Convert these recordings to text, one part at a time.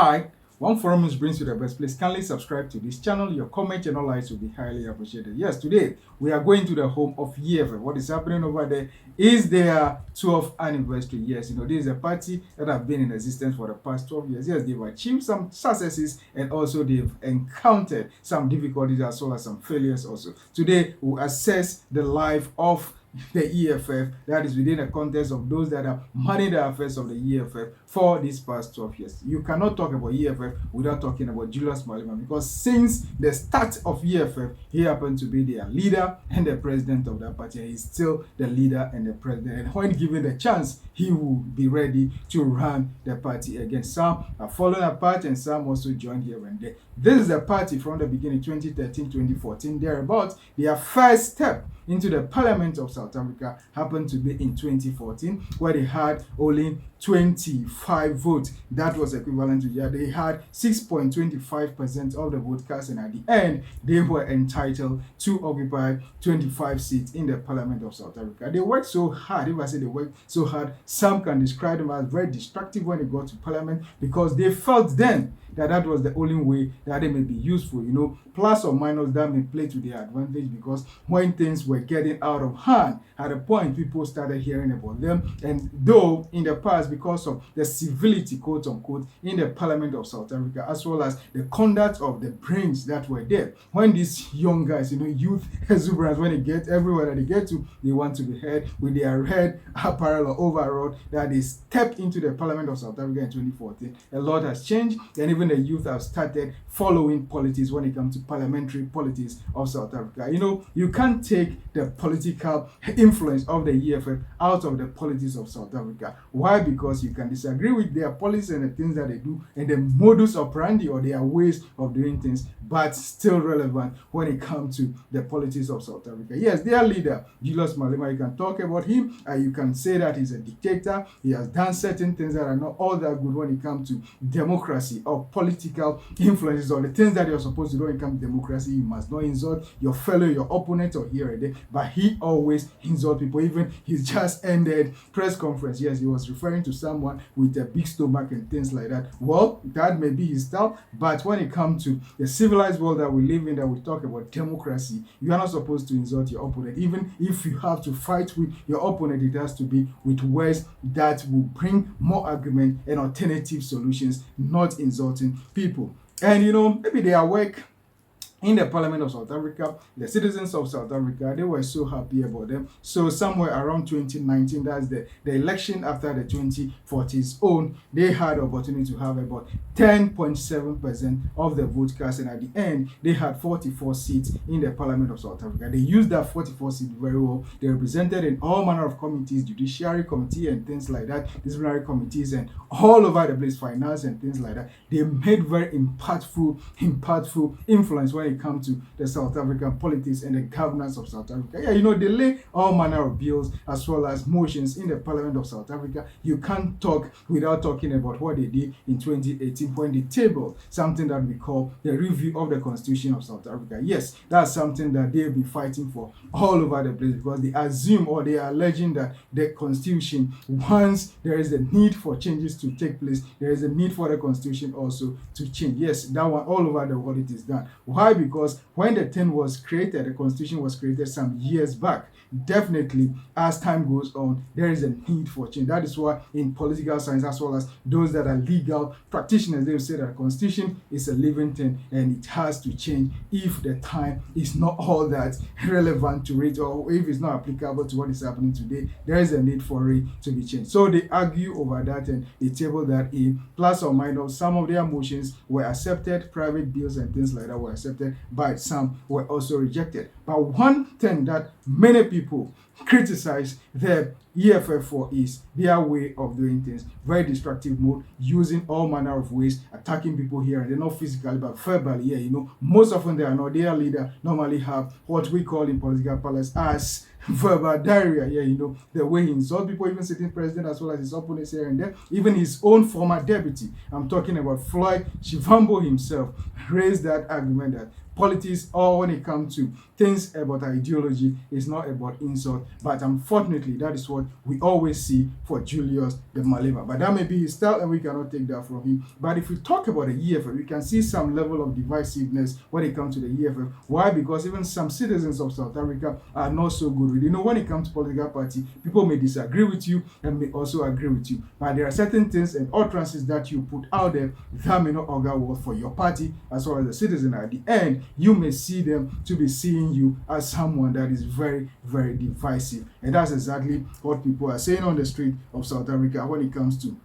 Hi, one forum news brings you the best. Please kindly subscribe to this channel. Your comment and all likes will be highly appreciated. Yes, today we are going to the home of EFF. What is happening over there is their 12th anniversary. Yes, this is a party that have been in existence for the past 12 years. Yes, they've achieved some successes and also they've encountered some difficulties as well as some failures also. Today we'll assess the life of the EFF, that is within the context of those that are managing the affairs of the EFF for these past 12 years. You cannot talk about EFF without talking about Julius Malema, because since the start of EFF, he happened to be their leader and the president of that party, and he's still the leader and the president. And when given the chance, he will be ready to run the party again. Some are falling apart and some also joined here and there. This is the party from the beginning, 2013, 2014, thereabout. Their first step into the Parliament of South Africa happened to be in 2014, where they had only 25 votes. That was equivalent to, they had 6.25% of the vote cast, and at the end, they were entitled to occupy 25 seats in the Parliament of South Africa. They worked so hard. If I say they worked so hard, some can describe them as very destructive when they got to Parliament, because they felt then that was the only way that they may be useful. Plus or minus, that may play to their advantage, because when things were getting out of hand, at a point people started hearing about them. And though in the past, because of the civility, quote unquote, in the Parliament of South Africa, as well as the conduct of the brains that were there, when these young guys, youth exuberance, when they get everywhere that they get to, they want to be heard with their red apparel or overall, that they stepped into the Parliament of South Africa in 2014. A lot has changed, and even the youth have started following politics when it comes to parliamentary politics of South Africa. You can't take the political influence of the EFF out of the politics of South Africa. Why? Because you can disagree with their policies and the things that they do and the modus operandi or their ways of doing things, but still relevant when it comes to the politics of South Africa. Yes, their leader, Julius Malema, you can talk about him, you can say that he's a dictator. He has done certain things that are not all that good when it comes to democracy or political influences, or the things that you're supposed to do when it comes to democracy. You must not insult your fellow, your opponent, or here and there, but he always insults people. Even he's just ended press conference. Yes, he was referring to someone with a big stomach and things like that. Well, that may be his style, but when it comes to the civilized world that we live in, that we talk about democracy, you are not supposed to insult your opponent. Even if you have to fight with your opponent, it has to be with words that will bring more argument and alternative solutions, not insulting people. And maybe their work in the Parliament of South Africa, the citizens of South Africa, they were so happy about them. So somewhere around 2019, that's the election after the 2014's own, they had the opportunity to have about 10.7% of the vote cast, and at the end, they had 44 seats in the Parliament of South Africa. They used that 44 seats very well. They represented in all manner of committees, judiciary committee and things like that, disciplinary committees, and all over the place, finance and things like that. They made very impactful influence when it comes to the South African politics and the governance of South Africa. They lay all manner of bills as well as motions in the Parliament of South Africa. You can't talk without talking about what they did in 2018 when they tabled something that we call the review of the Constitution of South Africa. Yes, that's something that they've been fighting for all over the place, because they assume, or they are alleging, that the Constitution, once there is a need for changes to take place, there is a need for the Constitution also to change. Yes, that one all over the world it is done. Why? Because when the thing was created, the Constitution was created some years back. Definitely, as time goes on, there is a need for change. That is why in political science, as well as those that are legal practitioners, they will say that the Constitution is a living thing and it has to change if the time is not all that relevant to it, or if it's not applicable to what is happening today. There is a need for it to be changed. So they argue over that and they table that in. Plus or minus, some of their motions were accepted, private bills and things like that were accepted, but some were also rejected. But one thing that many people criticize the EFF for is their way of doing things. Very destructive mode, using all manner of ways, attacking people here and there, not physically but verbally. Most often they are not. Their leader normally have what we call in political parlance as verbal diarrhea. The way he insults people, even sitting president as well as his opponents here and there, even his own former deputy. I'm talking about Floyd Shivambu himself raised that argument that politics or when it comes to things about ideology, it's not about insult. But unfortunately, that is what we always see for Julius the Malema. But that may be his style, and we cannot take that from him. But if we talk about the EFF, we can see some level of divisiveness when it comes to the EFF. Why? Because even some citizens of South Africa are not so good with it. When it comes to political party, people may disagree with you and may also agree with you. But there are certain things and utterances that you put out there that may not augur well for your party as well as the citizen. At the end, you may see them to be seeing you as someone that is very, very divisive. And that's exactly what people are saying on the street of South Africa when it comes to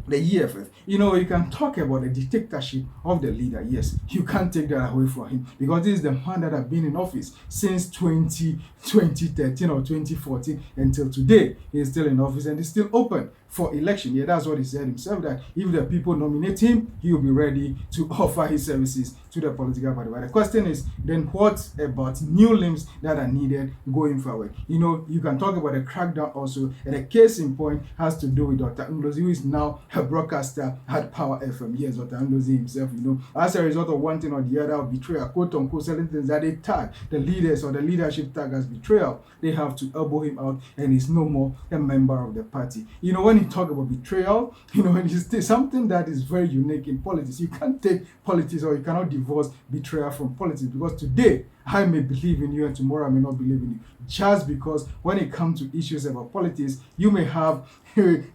the EFF. You can talk about the dictatorship of the leader. Yes, you can't take that away from him because this is the man that has been in office since 2013 or 2014 until today. He is still in office and is still open for election. Yeah, that's what he said himself, that if the people nominate him, he will be ready to offer his services to the political party. But the question is, then what about new limbs that are needed going forward? You can talk about the crackdown also, and the case in point has to do with Dr. Ndozi, who is now a broadcaster at Power FM. Yes, Dr. Ndozi himself, as a result of one thing or the other of betrayal, quote unquote, certain things that they tag the leaders or the leadership tag as betrayal, they have to elbow him out, and he's no more a member of the party. When you talk about betrayal, it's something that is very unique in politics. You can't take politics, or you cannot divorce betrayal from politics, because today I may believe in you and tomorrow I may not believe in you. Just because when it comes to issues about politics, you may have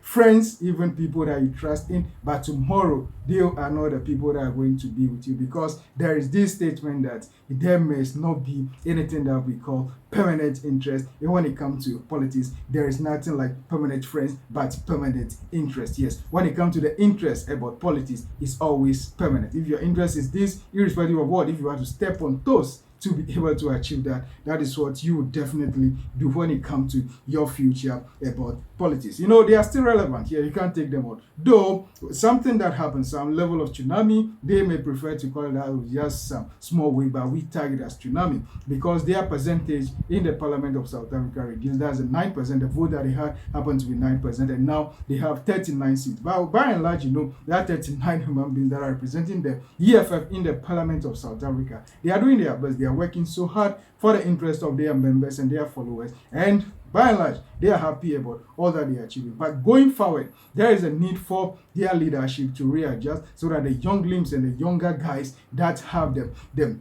friends, even people that you trust in, but tomorrow they are not the people that are going to be with you, because there is this statement that there must not be anything that we call permanent interest. And when it comes to politics, there is nothing like permanent friends, but permanent interest. Yes, when it comes to the interest about politics, it's always permanent. If your interest is this, irrespective of what, if you want to step on toes to be able to achieve that, that is what you would definitely do when it comes to your future about politics. They are still relevant here. You can't take them out. Though something that happens, some level of tsunami, they may prefer to call it that just some small wave, but we tag it as tsunami because their percentage in the Parliament of South Africa reduced. That's a 9%. The vote that they had happened to be 9%, and now they have 39 seats. But by and large, there are 39 human beings that are representing the EFF in the Parliament of South Africa. They are doing their best. They are working so hard for the interest of their members and their followers, and by and large, they are happy about all that they are achieving. But going forward, there is a need for their leadership to readjust so that the young limbs and the younger guys that have the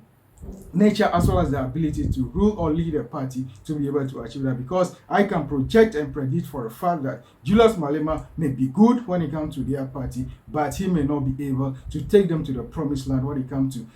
nature as well as the ability to rule or lead a party to be able to achieve that, because I can project and predict for a fact that Julius Malema may be good when it comes to their party, but he may not be able to take them to the promised land when it comes to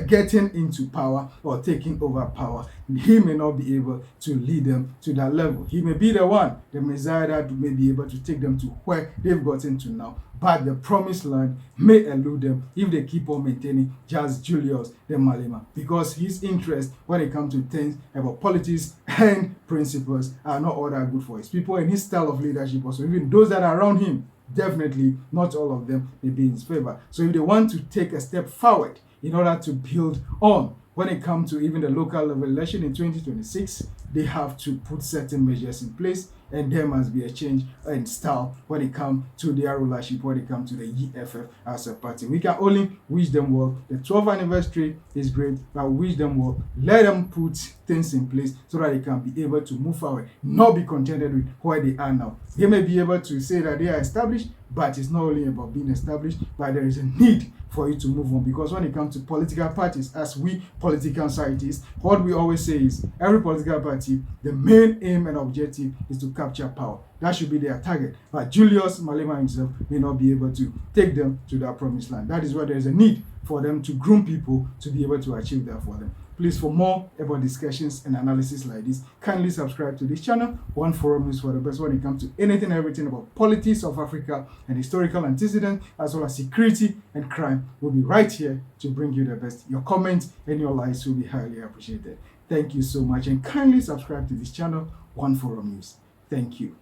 getting into power or taking over power. He may not be able to lead them to that level. He may be the one, the Messiah, that may be able to take them to where they've gotten to now, but the promised land may elude them if they keep on maintaining just Julius the Malema, because his interest when it comes to things about politics and principles are not all that good for his people, and his style of leadership also, even those that are around him, definitely not all of them may be in his favor. So if they want to take a step forward in order to build on when it comes to even the local level election in 2026, they have to put certain measures in place, and there must be a change in style when it comes to their rulership, when it comes to the EFF as a party. We can only wish them well. The 12th anniversary is great, but we wish them well. Let them put things in place so that they can be able to move forward, not be contented with where they are now. They may be able to say that they are established, but it's not only about being established, but there is a need for you to move on, because when it comes to political parties, as we political scientists, what we always say is every political party, the main aim and objective is to capture power. That should be their target. But Julius Malema himself may not be able to take them to that promised land. That is why there is a need for them to groom people to be able to achieve that for them. Please, for more about discussions and analysis like this, kindly subscribe to this channel. One Forum News for the best when it comes to anything and everything about politics of Africa and historical antecedents, as well as security and crime. We'll be right here to bring you the best. Your comments and your likes will be highly appreciated. Thank you so much, and kindly subscribe to this channel, One Forum News. Thank you.